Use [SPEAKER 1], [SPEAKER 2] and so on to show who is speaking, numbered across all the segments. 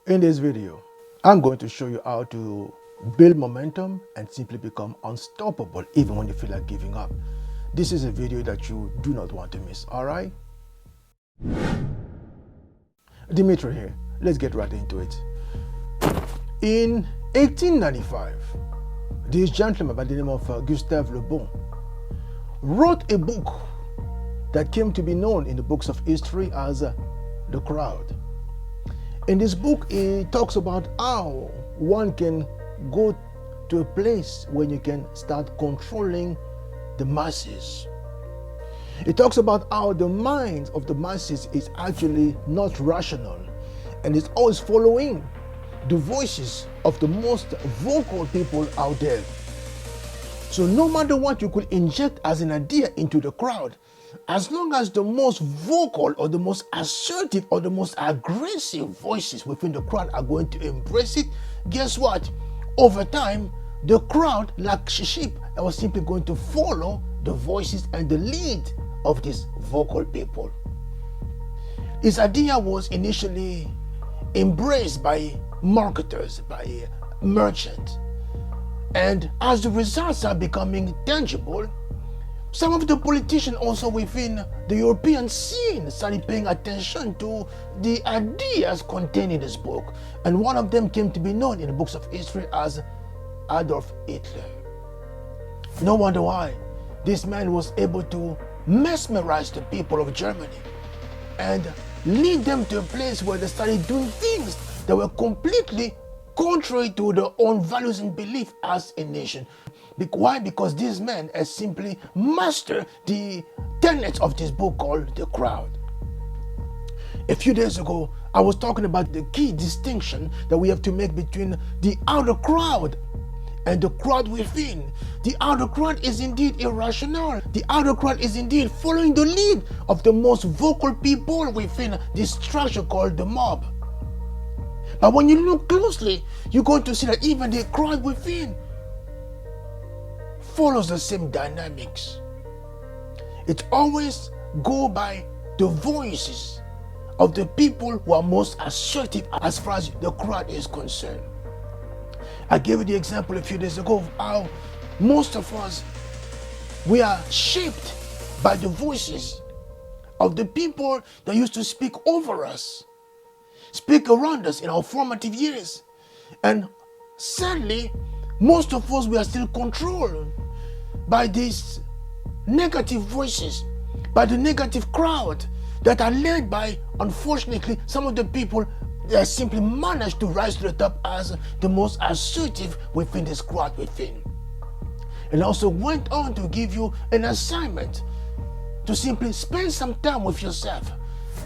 [SPEAKER 1] In this video, I'm going to show you how to build momentum and simply become unstoppable even when you feel like giving up. This is a video that you do not want to miss, all right? Dimitri here. Let's get right into it. In 1895, this gentleman by the name of Gustave Le Bon wrote a book that came to be known in the books of history as The Crowd. In this book, he talks about how one can go to a place where you can start controlling the masses. He talks about how the mind of the masses is actually not rational and is always following the voices of the most vocal people out there. So no matter what you could inject as an idea into the crowd, as long as the most vocal or the most assertive or the most aggressive voices within the crowd are going to embrace it, guess what? Over time, the crowd, like sheep, was simply going to follow the voices and the lead of these vocal people. This idea was initially embraced by marketers, by merchants. And as the results are becoming tangible, some of the politicians also within the European scene started paying attention to the ideas contained in this book. And one of them came to be known in the books of history as Adolf Hitler. No wonder why this man was able to mesmerize the people of Germany and lead them to a place where they started doing things that were completely contrary to their own values and beliefs as a nation. Why? Because this man has simply mastered the tenets of this book called The Crowd. A few days ago, I was talking about the key distinction that we have to make between the outer crowd and the crowd within. The outer crowd is indeed irrational. The outer crowd is indeed following the lead of the most vocal people within this structure called the mob. But when you look closely, you're going to see that even the crowd within follows the same dynamics. It always go by the voices of the people who are most assertive as far as the crowd is concerned. I gave you the example a few days ago of how most of us, we are shaped by the voices of the people that used to speak over us, speak around us in our formative years. And sadly, most of us, we are still controlled by these negative voices, by the negative crowd that are led by, unfortunately, some of the people that simply managed to rise to the top as the most assertive within this crowd within. And also went on to give you an assignment to simply spend some time with yourself.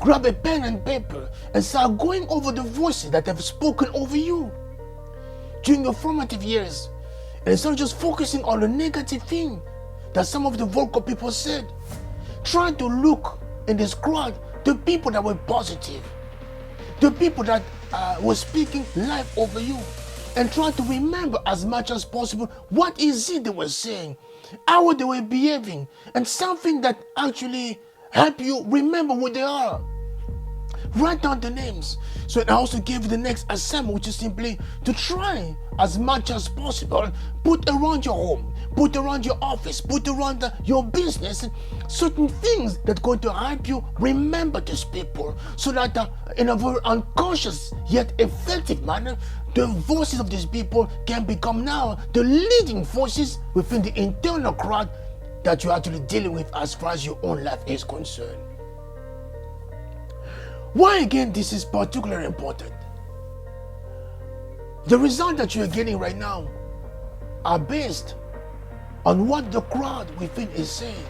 [SPEAKER 1] Grab a pen and paper and start going over the voices that have spoken over you during your formative years. And instead of just focusing on the negative thing that some of the vocal people said, try to look in this crowd the people that were positive, the people that were speaking life over you, and try to remember as much as possible what is it they were saying, how they were behaving, and something that actually help you remember who they are. Write down the names. So I also gave you the next assignment, which is simply to try as much as possible, put around your home, put around your office, put around your business, certain things that are going to help you remember these people, so that in a very unconscious yet effective manner, the voices of these people can become now the leading voices within the internal crowd that you're actually dealing with as far as your own life is concerned. Why again this is particularly important? The result that you're getting right now are based on what the crowd within is saying.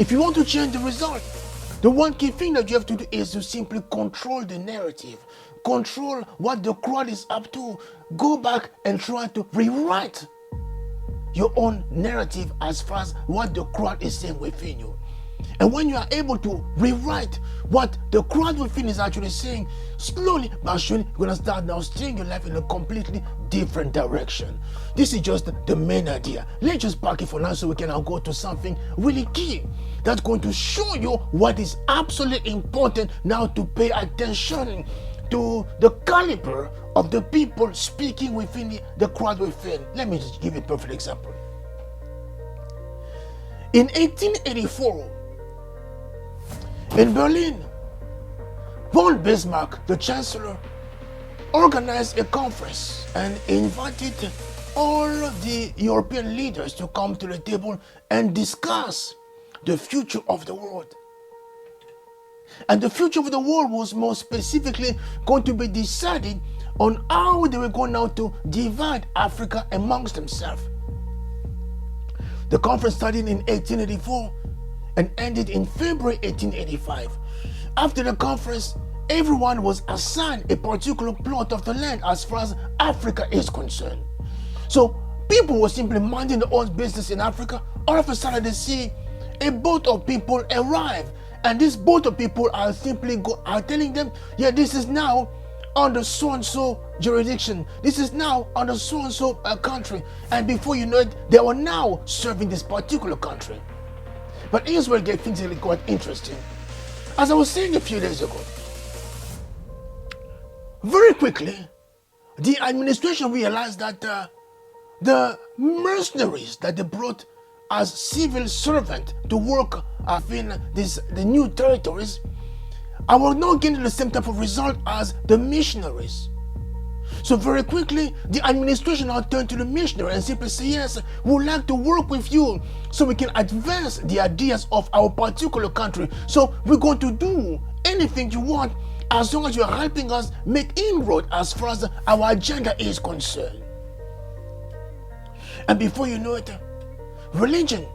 [SPEAKER 1] If you want to change the result, the one key thing that you have to do is to simply control the narrative, control what the crowd is up to. Go back and try to rewrite your own narrative as far as what the crowd is saying within you. And when you are able to rewrite what the crowd within is actually saying, slowly but surely, you're going to start now steering your life in a completely different direction. This is just the main idea. Let's just park it for now so we can now go to something really key that's going to show you what is absolutely important now to pay attention to the caliber of the people speaking within the crowd within. Let me just give you a perfect example. In 1884, in Berlin, von Bismarck, the Chancellor, organized a conference and invited all the European leaders to come to the table and discuss the future of the world. And the future of the world was more specifically going to be decided on how they were going now to divide Africa amongst themselves. The conference started in 1884 and ended in February 1885. After the conference, everyone was assigned a particular plot of the land as far as Africa is concerned. So people were simply minding their own business in Africa. All of a sudden they see a boat of people arrive, and this boat of people are simply are telling them, yeah, this is now under so-and-so jurisdiction. This is now under so-and-so country. And before you know it, they are now serving this particular country. But here's where things get quite interesting. As I was saying a few days ago, very quickly, the administration realized that the mercenaries that they brought as civil servants to work in the new territories, I was not getting the same type of result as the missionaries. So very quickly, the administration now turned to the missionary and simply say, yes, we would like to work with you so we can advance the ideas of our particular country. So we're going to do anything you want as long as you're helping us make inroad as far as our agenda is concerned. And before you know it, religion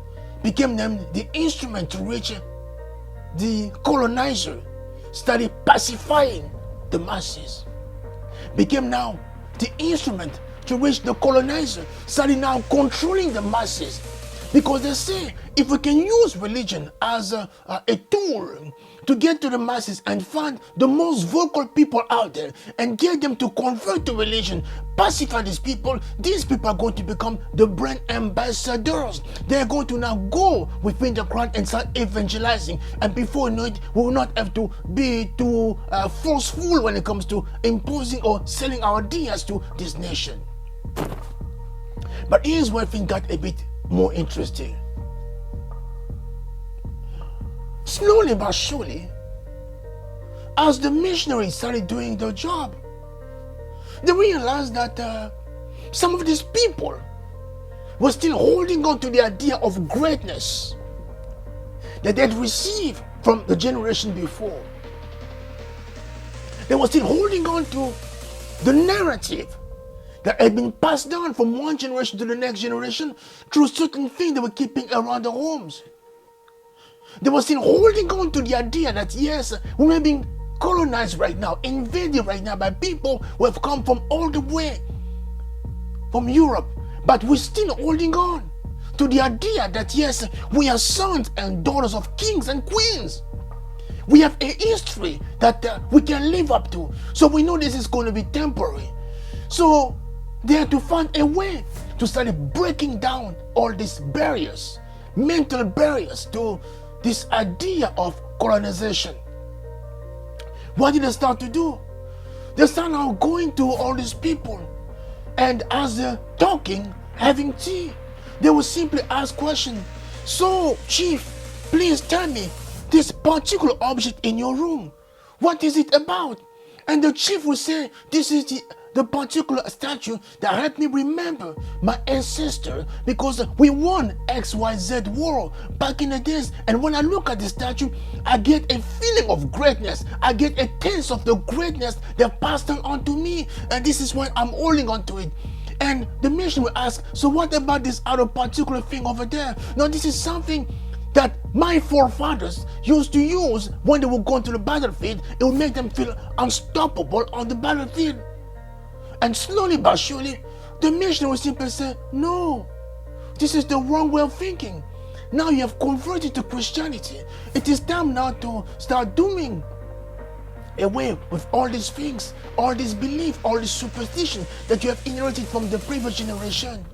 [SPEAKER 1] became the instrument to reach the colonizer, started pacifying the masses, became now the instrument to reach the colonizer, started now controlling the masses. Because they say, if we can use religion as a tool to get to the masses and find the most vocal people out there and get them to convert to religion, pacify these people are going to become the brand ambassadors. They're going to now go within the crowd and start evangelizing. And before you know it, we will not have to be too forceful when it comes to imposing or selling our ideas to this nation. But here's where things got a bit more interesting. Slowly but surely, as the missionaries started doing their job, they realized that some of these people were still holding on to the idea of greatness that they'd received from the generation before. They were still holding on to the narrative that had been passed down from one generation to the next generation through certain things they were keeping around their homes. They were still holding on to the idea that yes, we are being colonized right now, invaded right now by people who have come from all the way from Europe. But we're still holding on to the idea that yes, we are sons and daughters of kings and queens. We have a history that we can live up to. So we know this is going to be temporary. So they had to find a way to start breaking down all these barriers, mental barriers to this idea of colonization. What did they start to do? They start now going to all these people, and as they're talking, having tea, they will simply ask questions. So, Chief, please tell me this particular object in your room. What is it about? And the chief will say, this is the particular statue that helped me remember my ancestor because we won XYZ war back in the days. And when I look at the statue, I get a feeling of greatness. I get a taste of the greatness that passed on to me. And this is why I'm holding on to it. And the mission will ask, so what about this other particular thing over there? Now, this is something that my forefathers used to use when they would go into the battlefield. It would make them feel unstoppable on the battlefield. And slowly but surely, the missionary will simply say, no, this is the wrong way of thinking. Now you have converted to Christianity. It is time now to start doing away with all these things, all this belief, all this superstition that you have inherited from the previous generation.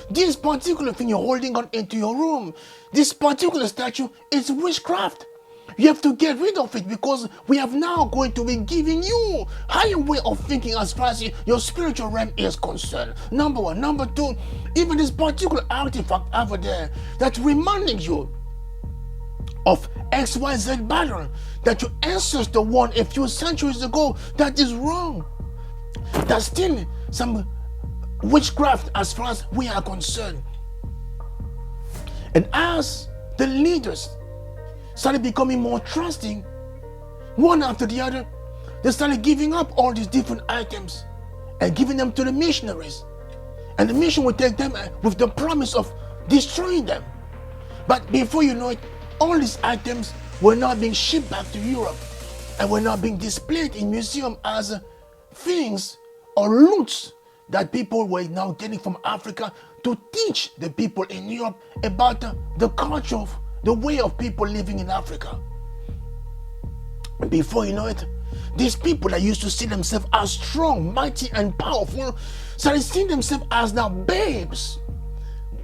[SPEAKER 1] This particular thing you're holding on into your room, this particular statue is witchcraft. You have to get rid of it, because we are now going to be giving you higher way of thinking as far as your spiritual realm is concerned. Number one. Number two, even this particular artifact over there that's reminding you of XYZ battle that your ancestor won a few centuries ago, that is wrong. That's still some witchcraft as far as we are concerned. And as the leaders started becoming more trusting, one after the other, they started giving up all these different items and giving them to the missionaries. And the mission would take them with the promise of destroying them. But before you know it, all these items were now being shipped back to Europe and were now being displayed in museums as things or loots that people were now getting from Africa to teach the people in Europe about the culture of the way of people living in Africa. And before you know it, these people that used to see themselves as strong, mighty, and powerful started seeing themselves as now babes,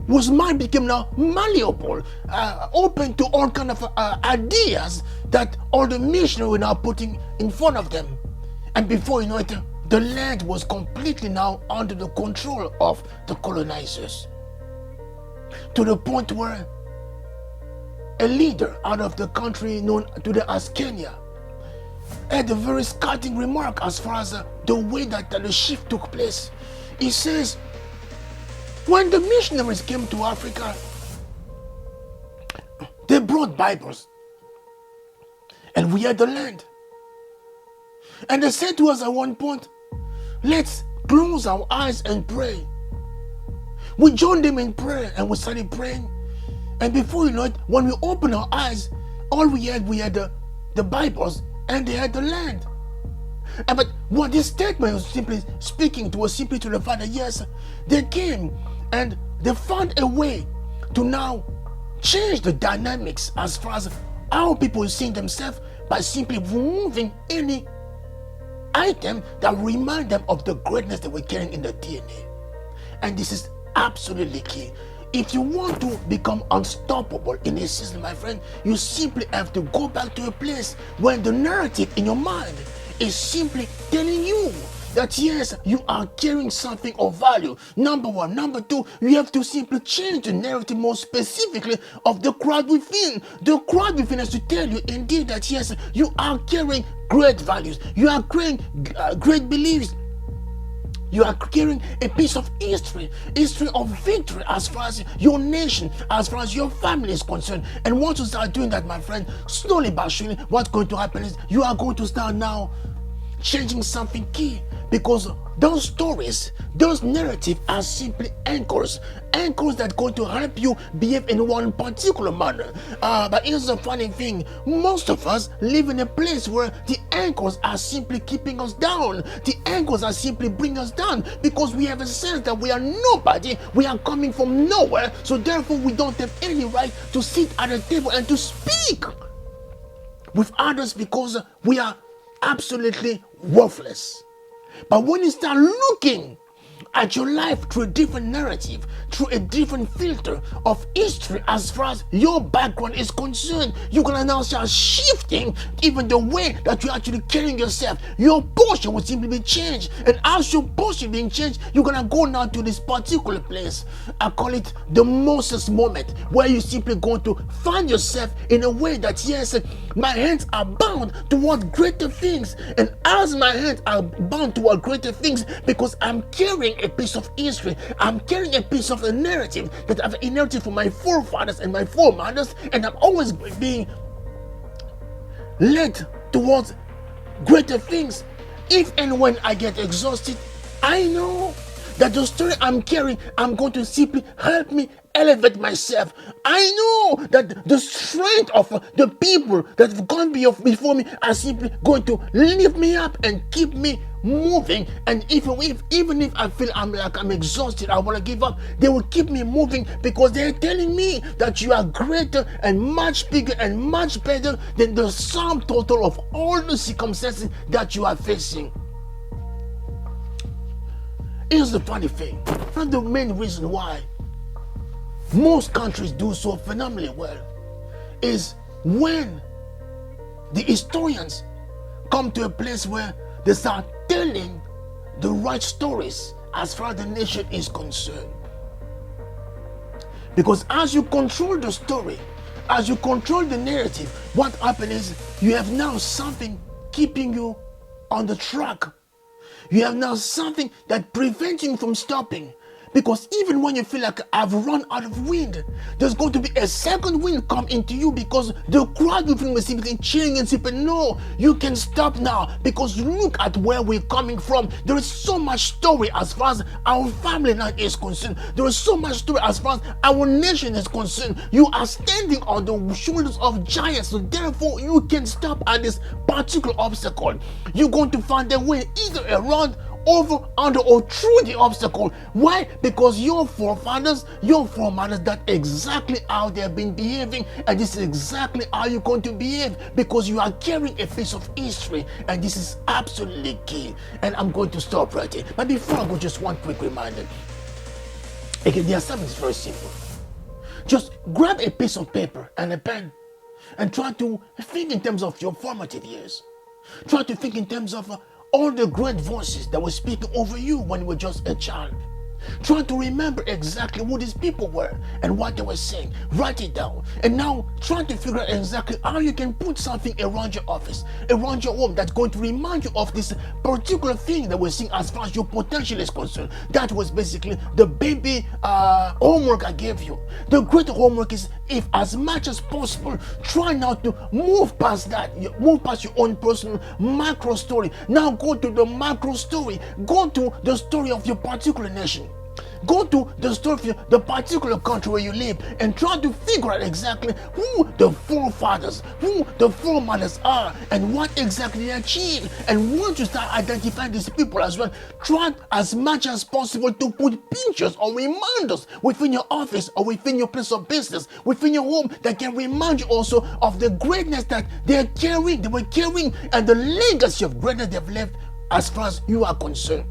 [SPEAKER 1] whose mind became now malleable, open to all kind of ideas that all the missionaries were now putting in front of them. And before you know it, the land was completely now under the control of the colonizers, to the point where a leader out of the country known today as Kenya had a very scathing remark as far as the way that the shift took place. He says, when the missionaries came to Africa, they brought Bibles and we had the land. And they said to us at one point, let's close our eyes and pray. We joined them in prayer and we started praying. And before you know it, when we opened our eyes, all we had the Bibles and they had the land. But what this statement was simply speaking to was simply to the fact that yes, they came and they found a way to now change the dynamics as far as how people see themselves by simply removing any item that remind them of the greatness that we're carrying in the DNA. And this is absolutely key. If you want to become unstoppable in this season, my friend, you simply have to go back to a place where the narrative in your mind is simply telling you that yes, you are carrying something of value. Number one. Number two, you have to simply change the narrative more specifically of the crowd within. The crowd within has to tell you indeed that yes, you are carrying great values. You are carrying great beliefs. You are carrying a piece of history of victory as far as your nation, as far as your family is concerned. And once you start doing that, my friend, slowly but surely, what's going to happen is you are going to start now changing something key, because those stories, those narratives are simply anchors that are going to help you behave in one particular manner. But here's the funny thing, most of us live in a place where the anchors are simply keeping us down. The anchors are simply bringing us down because we have a sense that we are nobody, we are coming from nowhere, so therefore we don't have any right to sit at a table and to speak with others because we are absolutely worthless. But when you start looking at your life through a different narrative, through a different filter of history as far as your background is concerned, you're gonna now start shifting even the way that you're actually carrying yourself. Your posture will simply be changed, and as your posture being changed, you're gonna go now to this particular place. I call it the Moses moment, where you simply going to find yourself in a way that yes, my hands are bound toward greater things, and as my hands are bound toward greater things, because I'm carrying a piece of history, I'm carrying a piece of a narrative that I've inherited from my forefathers and my foremothers, and I'm always being led towards greater things. If and when I get exhausted, I know that the story I'm carrying, I'm going to simply help me elevate myself. I know that the strength of the people that have gone before me are simply going to lift me up and keep me moving. And even if I feel I'm exhausted, I want to give up, they will keep me moving because they're telling me that you are greater and much bigger and much better than the sum total of all the circumstances that you are facing. Here's the funny thing. One of the main reasons why most countries do so phenomenally well is when the historians come to a place where they start telling the right stories as far as the nation is concerned. Because as you control the story, as you control the narrative, what happens is you have now something keeping you on the track. You have now something that prevents you from stopping. Because even when you feel like I've run out of wind, there's going to be a second wind come into you, because the crowd within was simply cheering and saying, no, you can stop now, because look at where we're coming from. There is so much story as far as our family line is concerned. There is so much story as far as our nation is concerned. You are standing on the shoulders of giants, so therefore you can stop at this particular obstacle. You're going to find a way either around, over, under, or through the obstacle. Why? Because your forefathers, your foremothers, that's exactly how they've been behaving, and this is exactly how you're going to behave, because you are carrying a piece of history, and this is absolutely key. And I'm going to stop right here. But before I go, just one quick reminder. Again, the assignment is very simple. Just grab a piece of paper and a pen and try to think in terms of your formative years. Try to think in terms of all the great voices that were speaking over you when you were just a child. Try to remember exactly who these people were and what they were saying. Write it down. And now try to figure out exactly how you can put something around your office, around your home, that's going to remind you of this particular thing that we're seeing as far as your potential is concerned. That was basically the baby homework I gave you. The great homework is, if as much as possible, try not to move past that. Move past your own personal macro story. Now go to the macro story. Go to the story of your particular nation. Go to the story of the particular country where you live, and try to figure out exactly who the forefathers, who the foremothers are, and what exactly they achieved. And once you start identifying these people as well, try as much as possible to put pictures or reminders within your office or within your place of business, within your home, that can remind you also of the greatness that they were carrying, and the legacy of greatness they've left as far as you are concerned.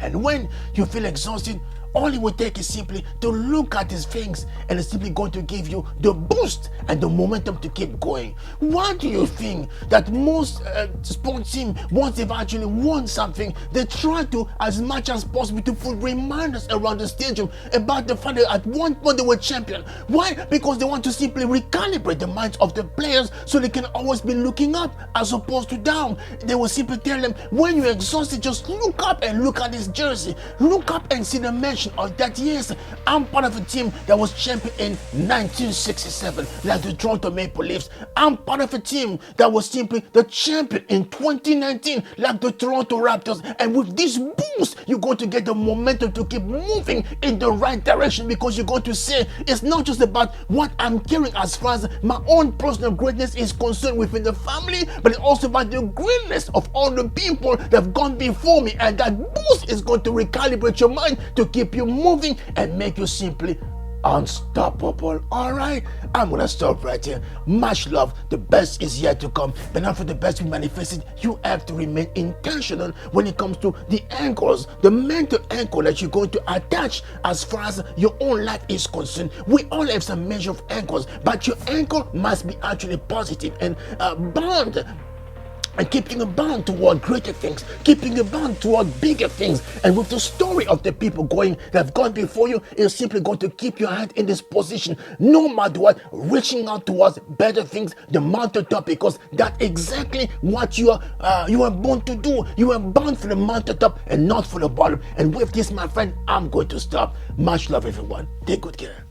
[SPEAKER 1] And when you feel exhausted, all it will take is simply to look at these things, and it's simply going to give you the boost and the momentum to keep going. Why do you think that most sports teams, once they've actually won something, they try to, as much as possible, to put reminders around the stadium about the fact that at one point they were champion? Why? Because they want to simply recalibrate the minds of the players so they can always be looking up as opposed to down. They will simply tell them, when you're exhausted, just look up and look at this jersey. Look up and see the mention of that. Yes, I'm part of a team that was champion in 1967, like the Toronto Maple Leafs. I'm part of a team that was simply the champion in 2019, like the Toronto Raptors. And with this boost, you're going to get the momentum to keep moving in the right direction, because you're going to say, it's not just about what I'm carrying as far as my own personal greatness is concerned within the family, but it's also about the greatness of all the people that have gone before me. And that boost is going to recalibrate your mind to keep you moving and make you simply unstoppable. All right, I'm gonna stop right here. Much love. The best is yet to come, but not for the best to be manifested, you have to remain intentional when it comes to the anchors, the mental anchor that you're going to attach as far as your own life is concerned. We all have some measure of anchors, but your anchor must be actually positive and bound, and keeping a bound toward greater things, keeping a bound toward bigger things. And with the story of the people that have gone before you, it's simply going to keep your hand in this position, no matter what, reaching out towards better things, the mountaintop, because that's exactly what you are born to do. You are born for the mountaintop and not for the bottom. And with this, my friend, I'm going to stop. Much love, everyone. Take good care.